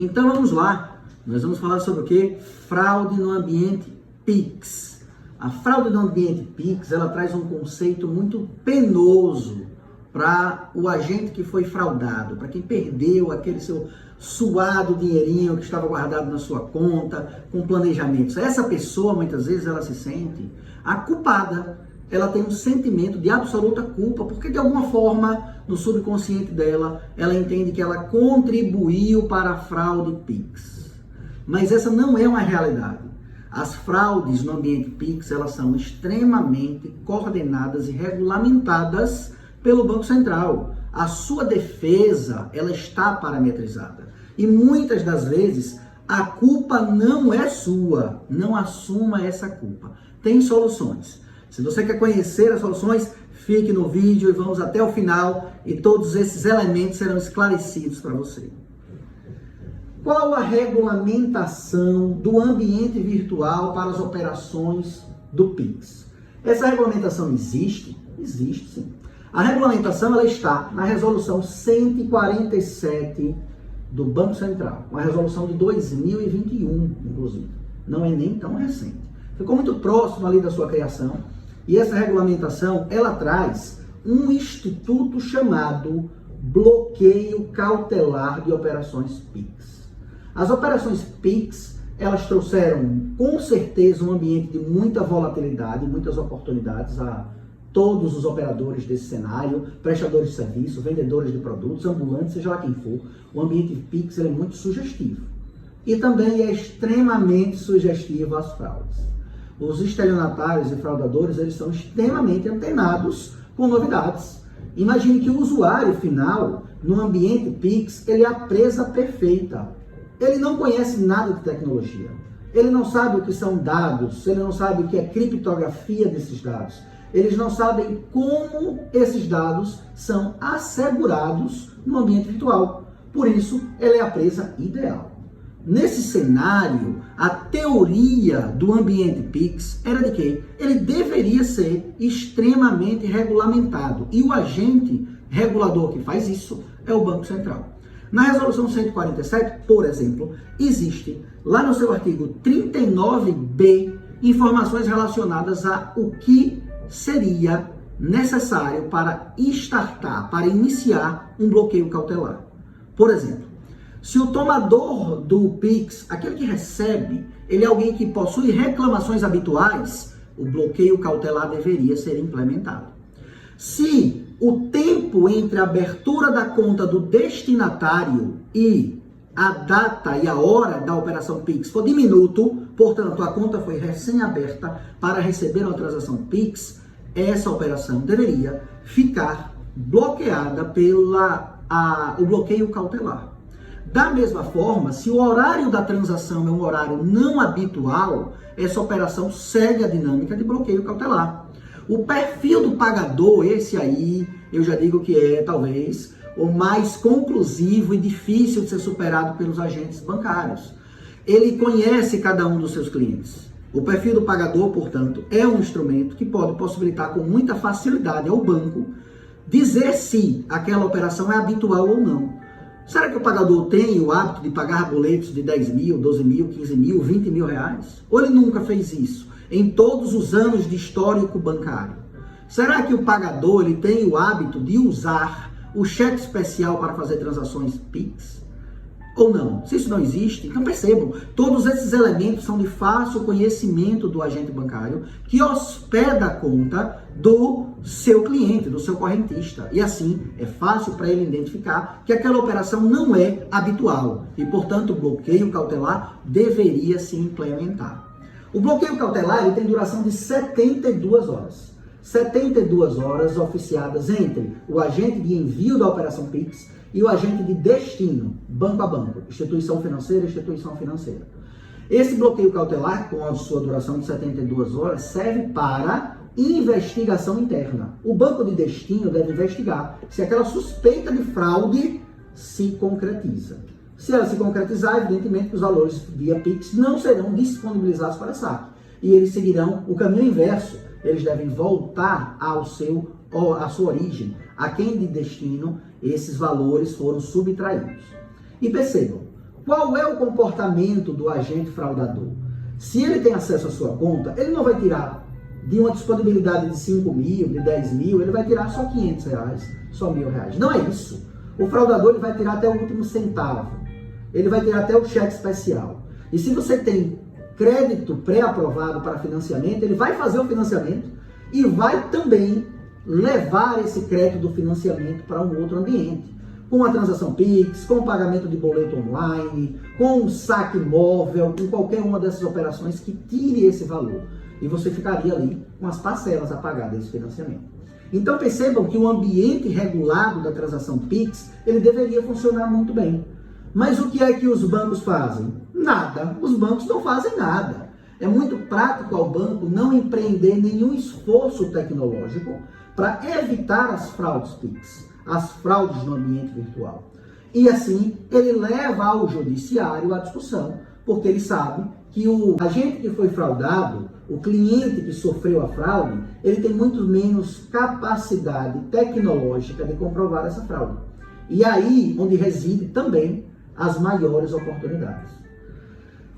Então vamos lá, nós vamos falar sobre o que? Fraude no ambiente Pix. A fraude no ambiente Pix, ela traz um conceito muito penoso para o agente que foi fraudado, para quem perdeu aquele seu suado dinheirinho que estava guardado na sua conta, com planejamentos. Essa pessoa, muitas vezes, ela se sente a culpada. Ela tem um sentimento de absoluta culpa, porque de alguma forma, no subconsciente dela, ela entende que ela contribuiu para a fraude Pix. Mas essa não é uma realidade. As fraudes no ambiente Pix, elas são extremamente coordenadas e regulamentadas pelo Banco Central. A sua defesa, ela está parametrizada. E muitas das vezes, a culpa não é sua. Não assuma essa culpa. Tem soluções. Se você quer conhecer as soluções, fique no vídeo e vamos até o final e todos esses elementos serão esclarecidos para você. Qual a regulamentação do ambiente virtual para as operações do Pix? Essa regulamentação existe? Existe, sim. A regulamentação ela está na resolução 147 do Banco Central, uma resolução de 2021, inclusive. Não é nem tão recente. Ficou muito próximo ali da sua criação. E essa regulamentação, ela traz um instituto chamado bloqueio cautelar de operações Pix. As operações Pix, elas trouxeram com certeza um ambiente de muita volatilidade, muitas oportunidades a todos os operadores desse cenário, prestadores de serviço, vendedores de produtos, ambulantes, seja lá quem for. O ambiente Pix ele é muito sugestivo. E também é extremamente sugestivo às fraudes. Os estelionatários e fraudadores, eles são extremamente antenados com novidades. Imagine que o usuário final, no ambiente Pix, ele é a presa perfeita. Ele não conhece nada de tecnologia. Ele não sabe o que são dados, ele não sabe o que é criptografia desses dados. Eles não sabem como esses dados são assegurados no ambiente virtual. Por isso, ele é a presa ideal. Nesse cenário, a teoria do ambiente Pix era de que ele deveria ser extremamente regulamentado. E o agente regulador que faz isso é o Banco Central. Na resolução 147, por exemplo, existe lá no seu artigo 39b informações relacionadas a o que seria necessário para iniciar um bloqueio cautelar. Por exemplo, se o tomador do Pix, aquele que recebe, ele é alguém que possui reclamações habituais, o bloqueio cautelar deveria ser implementado. Se o tempo entre a abertura da conta do destinatário e a data e a hora da operação Pix for diminuto, portanto, a conta foi recém-aberta para receber uma transação Pix, essa operação deveria ficar bloqueada o bloqueio cautelar. Da mesma forma, se o horário da transação é um horário não habitual, essa operação segue a dinâmica de bloqueio cautelar. O perfil do pagador, esse aí, eu já digo que é, talvez, o mais conclusivo e difícil de ser superado pelos agentes bancários. Ele conhece cada um dos seus clientes. O perfil do pagador, portanto, é um instrumento que pode possibilitar com muita facilidade ao banco dizer se aquela operação é habitual ou não. Será que o pagador tem o hábito de pagar boletos de 10 mil, 12 mil, 15 mil, 20 mil reais? Ou ele nunca fez isso em todos os anos de histórico bancário? Será que o pagador ele tem o hábito de usar o cheque especial para fazer transações Pix? Ou não? Se isso não existe, então percebam, todos esses elementos são de fácil conhecimento do agente bancário que hospeda a conta do seu cliente, do seu correntista. E assim, é fácil para ele identificar que aquela operação não é habitual e, portanto, o bloqueio cautelar deveria se implementar. O bloqueio cautelar ele tem duração de 72 horas. 72 horas oficiadas entre o agente de envio da operação Pix e o agente de destino, banco a banco, instituição financeira. Esse bloqueio cautelar, com a sua duração de 72 horas, serve para investigação interna. O banco de destino deve investigar se aquela suspeita de fraude se concretiza. Se ela se concretizar, evidentemente que os valores via Pix não serão disponibilizados para saque. E eles seguirão o caminho inverso. Eles devem voltar à sua origem, a quem de destino esses valores foram subtraídos. E percebam, qual é o comportamento do agente fraudador? Se ele tem acesso à sua conta, ele não vai tirar de uma disponibilidade de 5 mil, de 10 mil, ele vai tirar só 500 reais, só R$1.000. Não é isso. O fraudador ele vai tirar até o último centavo. Ele vai tirar até o cheque especial. E se você tem crédito pré-aprovado para financiamento, ele vai fazer o financiamento e vai também levar esse crédito do financiamento para um outro ambiente. Com a transação Pix, com o pagamento de boleto online, com um saque móvel, com qualquer uma dessas operações que tire esse valor. E você ficaria ali com as parcelas a pagar desse financiamento. Então percebam que o ambiente regulado da transação Pix, ele deveria funcionar muito bem. Mas o que é que os bancos fazem? Nada. Os bancos não fazem nada. É muito prático ao banco não empreender nenhum esforço tecnológico para evitar as fraudes Pix, as fraudes no ambiente virtual. E assim, ele leva ao judiciário a discussão, porque ele sabe que o agente que foi fraudado, o cliente que sofreu a fraude, ele tem muito menos capacidade tecnológica de comprovar essa fraude. E aí, onde reside também as maiores oportunidades.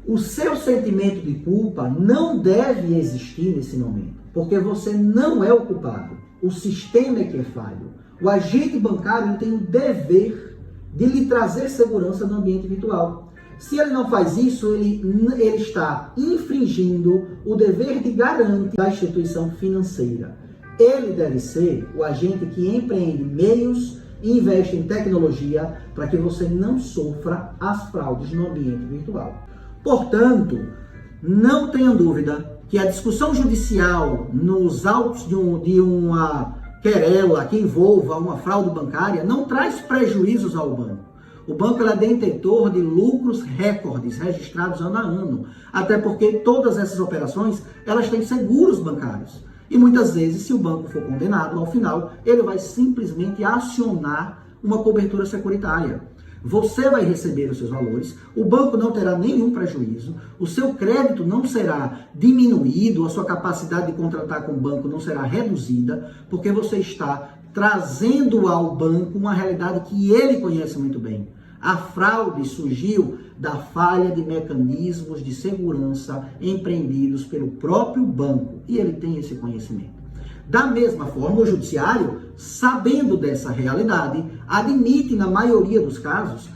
O seu sentimento de culpa não deve existir nesse momento, porque você não é o culpado. O sistema é que é falho. O agente bancário tem o dever de lhe trazer segurança no ambiente virtual. Se ele não faz isso, ele está infringindo o dever de garantia da instituição financeira. Ele deve ser o agente que empreende meios e investe em tecnologia para que você não sofra as fraudes no ambiente virtual. Portanto, não tenha dúvida que a discussão judicial nos autos de uma querela que envolva uma fraude bancária não traz prejuízos ao banco. O banco é detentor de lucros recordes registrados ano a ano, até porque todas essas operações elas têm seguros bancários. E muitas vezes, se o banco for condenado, ao final, ele vai simplesmente acionar uma cobertura securitária. Você vai receber os seus valores, o banco não terá nenhum prejuízo, o seu crédito não será diminuído, a sua capacidade de contratar com o banco não será reduzida, porque você está trazendo ao banco uma realidade que ele conhece muito bem. A fraude surgiu da falha de mecanismos de segurança empreendidos pelo próprio banco, e ele tem esse conhecimento. Da mesma forma, o judiciário, sabendo dessa realidade, admite, na maioria dos casos,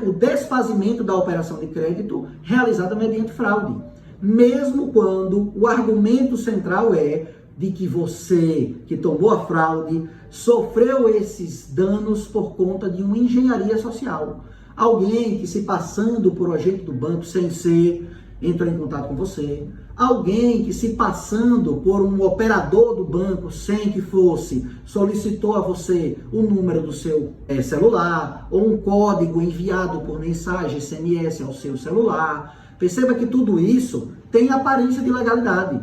o desfazimento da operação de crédito realizada mediante fraude, mesmo quando o argumento central é de que você, que tomou a fraude, sofreu esses danos por conta de uma engenharia social. Alguém que, se passando por agente do banco sem ser, entrou em contato com você. Alguém que, se passando por um operador do banco sem que fosse, solicitou a você o número do seu celular ou um código enviado por mensagem SMS ao seu celular. Perceba que tudo isso tem aparência de legalidade,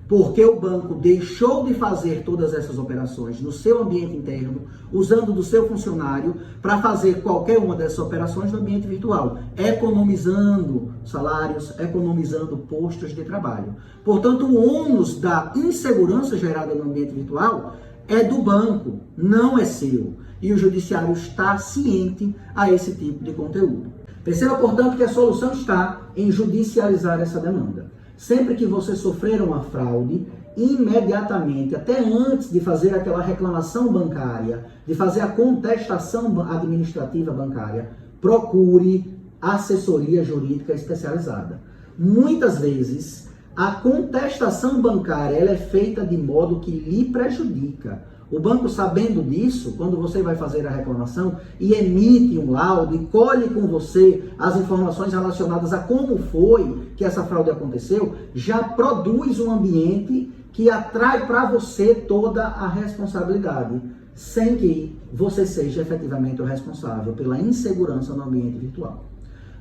porque o banco deixou de fazer todas essas operações no seu ambiente interno, usando do seu funcionário para fazer qualquer uma dessas operações no ambiente virtual, economizando salários, economizando postos de trabalho. Portanto, o ônus da insegurança gerada no ambiente virtual é do banco, não é seu. E o judiciário está ciente a esse tipo de conteúdo. Perceba, portanto, que a solução está em judicializar essa demanda. Sempre que você sofrer uma fraude, imediatamente, até antes de fazer aquela reclamação bancária, de fazer a contestação administrativa bancária, procure assessoria jurídica especializada. Muitas vezes, a contestação bancária ela é feita de modo que lhe prejudica. O banco, sabendo disso, quando você vai fazer a reclamação e emite um laudo e colhe com você as informações relacionadas a como foi que essa fraude aconteceu, já produz um ambiente que atrai para você toda a responsabilidade, sem que você seja efetivamente o responsável pela insegurança no ambiente virtual.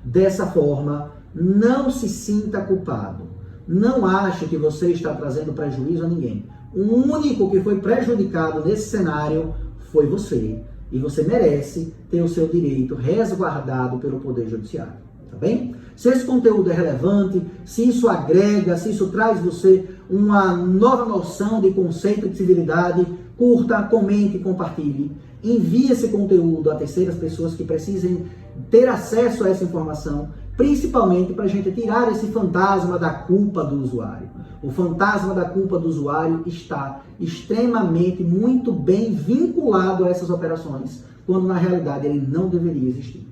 Dessa forma, não se sinta culpado. Não ache que você está trazendo prejuízo a ninguém. O único que foi prejudicado nesse cenário foi você. E você merece ter o seu direito resguardado pelo Poder Judiciário. Tá bem? Se esse conteúdo é relevante, se isso agrega, se isso traz você uma nova noção de conceito de civilidade, curta, comente e compartilhe. Envie esse conteúdo a terceiras pessoas que precisem ter acesso a essa informação, principalmente para a gente tirar esse fantasma da culpa do usuário. O fantasma da culpa do usuário está extremamente, muito bem vinculado a essas operações, quando na realidade ele não deveria existir.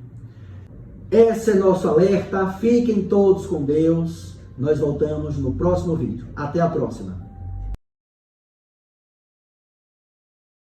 Esse é nosso alerta. Fiquem todos com Deus. Nós voltamos no próximo vídeo. Até a próxima.